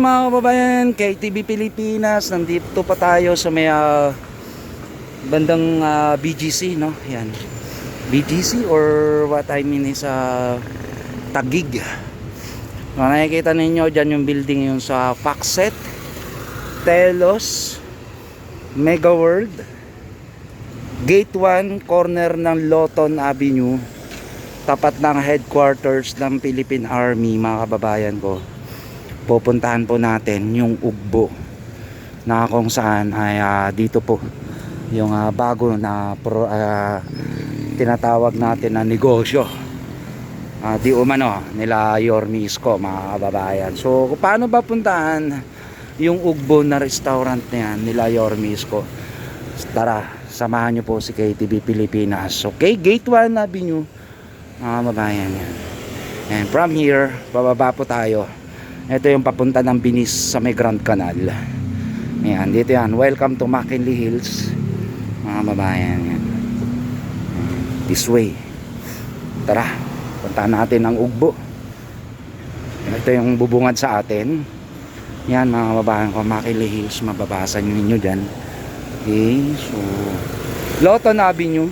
Mga kababayan, KTV Pilipinas, nandito pa tayo sa may bandang BGC, no? Yan. BGC or what I mean is Taguig. Nakikita ninyo dyan yung building yung sa Facset, Telos, Mega World, Gate 1, corner ng Loton Avenue, tapat ng headquarters ng Philippine Army, mga kababayan ko. Pupuntahan po natin yung Ugbo na kung saan ay dito po yung bago na tinatawag natin na negosyo di umano nila Yorme Isko, mga kababayan. So paano ba puntahan yung Ugbo na restaurant na yan nila Yorme Isko? Tara, samahan nyo po si KTV Pilipinas. Okay, Gate 1 Avenue, mga kababayan yan. And from here, bababa po tayo. Ito yung papunta ng Binis sa may Grand Canal. Ayan, dito yan. Welcome to McKinley Hills, mga kababayan yan. This way. Tara, puntahan natin ang Ugbo. Ito yung bubungad sa atin. Yan, mga kababayan ko, McKinley Hills. Mababasa nyo ninyo dyan. Okay, so Loton Avenue,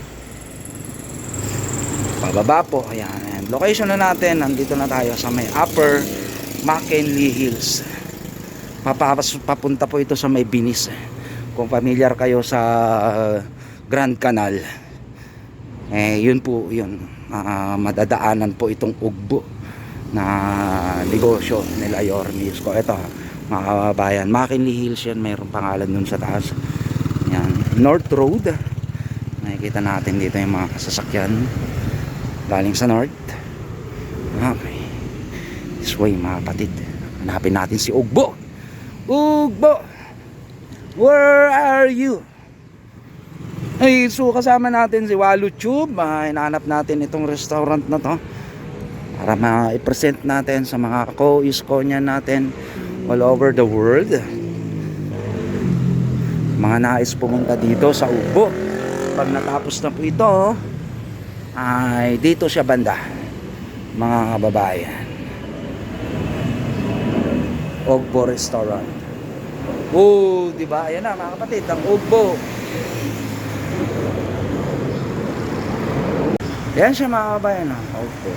pababa po. Ayan, location na natin. Nandito na tayo sa may Upper McKinley Hills. Papunta po ito sa may Binis. Kung familiar kayo sa Grand Canal, yun po yun. Madadaanan po itong Ugbo na negosyo nila Yorme Isko. Ito, mga kababayan, McKinley Hills yan. Mayroong pangalan nun sa taas. Yan, North Road. Nakikita natin dito yung mga sasakyan galing sa North. Okay, this way, mga kapatid. Hanapin natin si Ugbo. Ugbo, where are you? Ay, so kasama natin si Walu Tube. Hinahanap natin itong restaurant na to para ma-present natin sa mga ko-iskonya natin all over the world. Mga nais pumunta dito sa Ugbo, pag natapos na po ito, ay dito siya banda, mga kababayan. Ugbo Restaurant. Oh, di ba? Ayan na, mga kapatid, ang Ugbo. Yan siya, mga kababayan, Ugbo.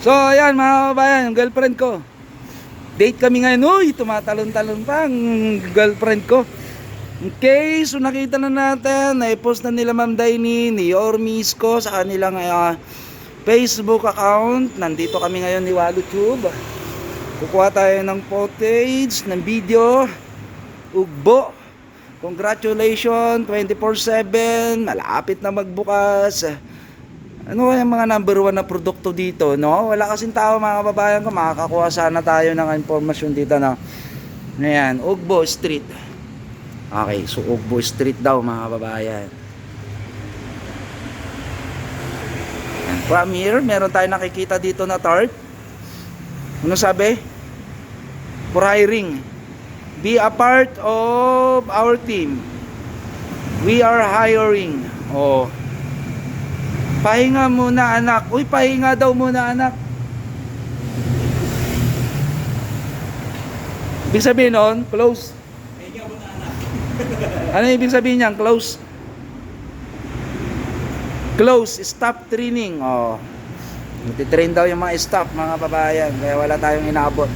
So ayan, mga kababayan, yung girlfriend ko, date kami ngayon. Uy, tumatalon-talon pa ang girlfriend ko. Okay, so nakita na natin, na-post na nila Ma'am Daini ni Yorme Isko sa kanilang Facebook account. Nandito kami ngayon ni Walu Tube. Kukuha tayo ng footage, ng video. Ugbo, congratulations, 24/7, malapit na magbukas. Ano yung mga number 1 na produkto dito, no? Wala kasing tao, mga kababayan ko. Makakakuha sana tayo ng informasyon dito na ayan, Ugbo Street. Okay, so Ugbo Street daw, mga kababayan. And from here, meron tayong nakikita dito na tarp. Ano sabi? For hiring. Be a part of our team. We are hiring. Oh. Pahinga muna, anak. Uy, pahinga daw muna, anak. Ibig sabihin nun, close. Pahinga muna, anak. Ano ibig sabihin niyan? Close. Close, stop training. Oh. Nagtitrain daw yung mga staff, mga babayan. Kaya wala tayong inaabot.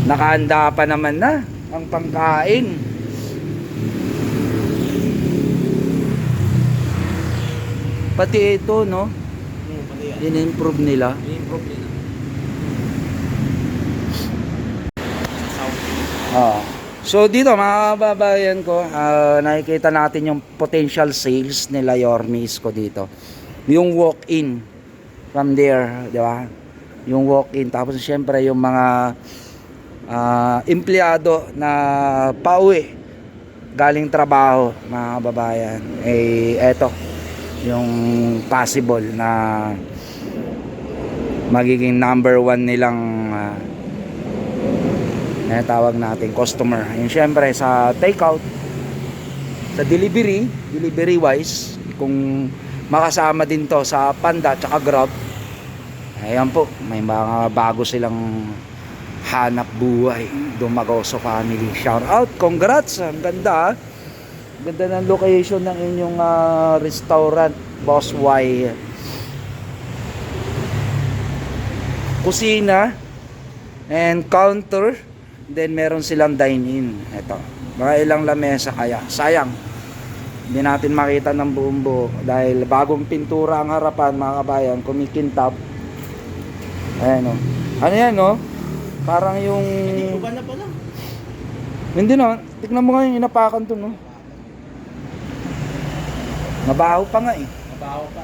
Nakahanda pa naman na ang pangkain. Pati ito, no? In-improve nila. So dito, mga kababayan ko, nakikita natin yung potential sales nila Yorme Isko dito. Yung walk-in from there, di ba? Yung walk-in. Tapos syempre yung mga empleyado na pauwi galing trabaho, mga kababayan. Eto yung possible na magiging number 1 nilang tawag natin customer. Yung syempre sa takeout, sa delivery wise, kung makasama din to sa Panda at Grab, ayan po, may mga bago silang hanap buhay. Dumagoso family, shout out, congrats, ang ganda, ganda ng location ng inyong restaurant, Boss Y. Kusina and counter, then meron silang dine-in. Ito, mga ilang lamesa kaya. Sayang, hindi natin makita ng buong buo dahil bagong pintura ang harapan, mga kabayan, kumikintab. Ayan o. Ano yan o? Parang yung... Iba na pala. Hindi na. Tignan mo nga yung inapakan to, no? Mabaho pa nga eh. Mabaho pa.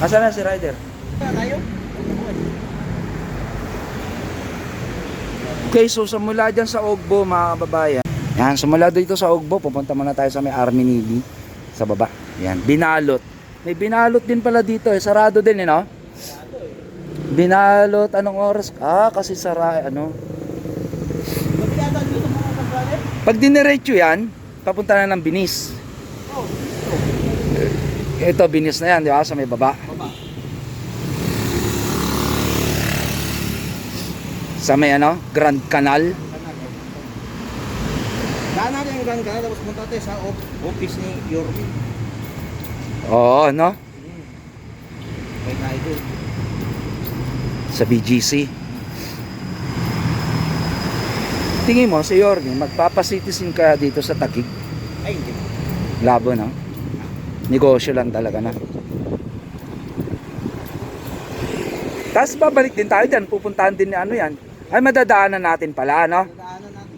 Asan na si Ryder? Tayo? Okay, so simula dyan sa Ogbo, mga kababayan. Yan, simula dito sa Ogbo, pupunta muna tayo sa may Army Navy sa baba. Yan, Binalot. May Binalot din pala dito eh. Sarado din eh, no? Binalot, anong oras? Kasi ano? Pag diniretso yan, papunta na ng Binis. Ito, Binis na yan, di ba? Sa may baba. Sa may ano, Grand Canal. Daan natin yung Grand Canal, tapos punta tayo sa office ni Yorme. Oo, no? May tayo doon. Sa BGC. Tingin mo, si Yorme, magpapasitisin kaya dito sa Taguig? Ay, hindi. Labo, no? Negosyo lang talaga na. Tapos babalik din tayo dyan, pupuntahan din ni ano yan. Ay, madadaanan natin pala, no? Daanan natin.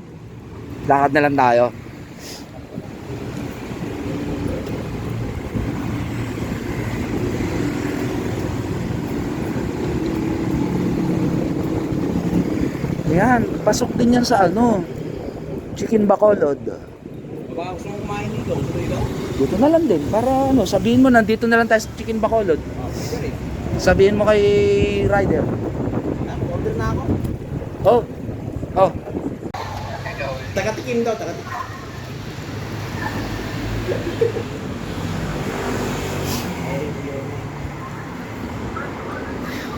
Lakad na lang tayo. Yan, pasok din yan sa ano, Chicken Bacolod. Baka gusto mong kumain dito, gusto dito? Dito na lang din, para ano, sabihin mo nandito na lang tayo sa Chicken Bacolod. Sige rin. Sabihin mo kay Ryder. Order na ako. Oh, Taga-tikim daw, taga-tikim.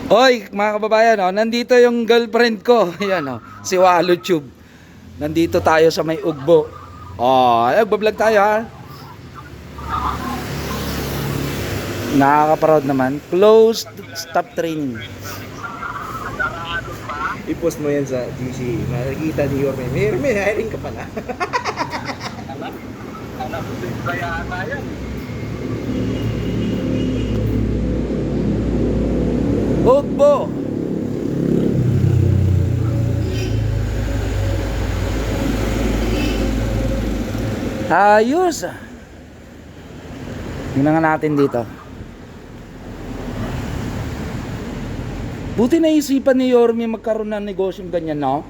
Oy, mga kababayan, oh, nandito yung girlfriend ko. Yan, oh, si Walo Tube. Nandito tayo sa may Ugbo. Oh, nagbablog tayo, ha. Nakaka-proud naman. Closed stop training. I-post mo yan sa GC. Makikita ni Yorme. May hiring ka pala. Alam mo din kaya ata yan. Ugbo. Ayos. Tingnan nga natin dito. Buti naisipan ni Yorme magkaroon ng negosyong ganyan, no?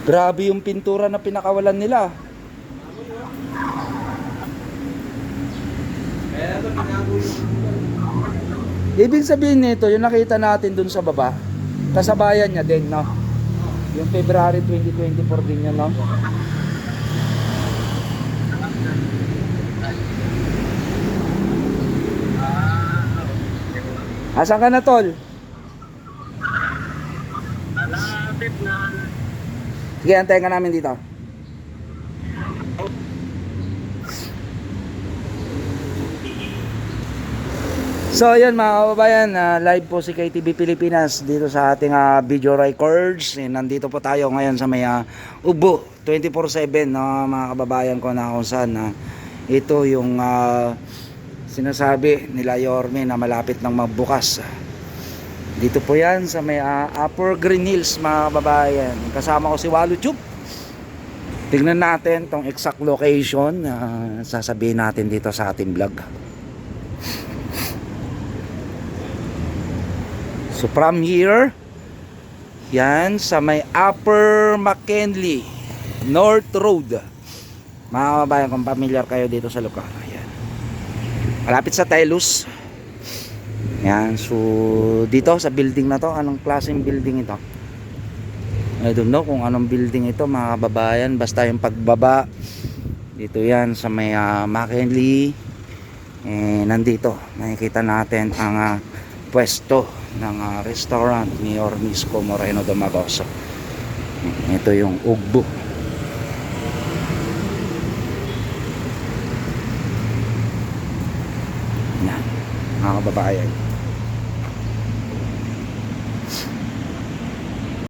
Grabe yung pintura na pinakawalan nila. Kaya ito, binago yung... Ibig sabihin nito, yung nakita natin dun sa baba, kasabayan niya din, no? Yung February 2024 din yun, no? Asan ka na, tol? Malapit na. Sige, antayin ka namin dito. So ayun mga kababayan, live po si KTV Pilipinas dito sa ating video records. Nandito po tayo ngayon sa may Ugbo 24/7, no, mga kababayan ko, na kung saan ito yung sinasabi nila Yorme na malapit nang magbukas. Dito po yan sa may Upper Green Hills, mga kababayan. Kasama ko si Walo Tube. Tingnan natin tong exact location, sasabihin natin dito sa ating vlog. So from here, yan sa may Upper McKinley North Road. Mga kababayan, kung familiar kayo dito sa lugar, ayan, malapit sa Telus. Yan, so dito sa building na to, anong klaseng building ito? I don't know kung anong building ito mga kababayan, basta yung pagbaba dito yan sa may McKinley, nandito makikita natin ang pwesto ng restaurant ni Ormisco Moreno Domagoso. Ito yung Ugbo. Yan mga kababayan.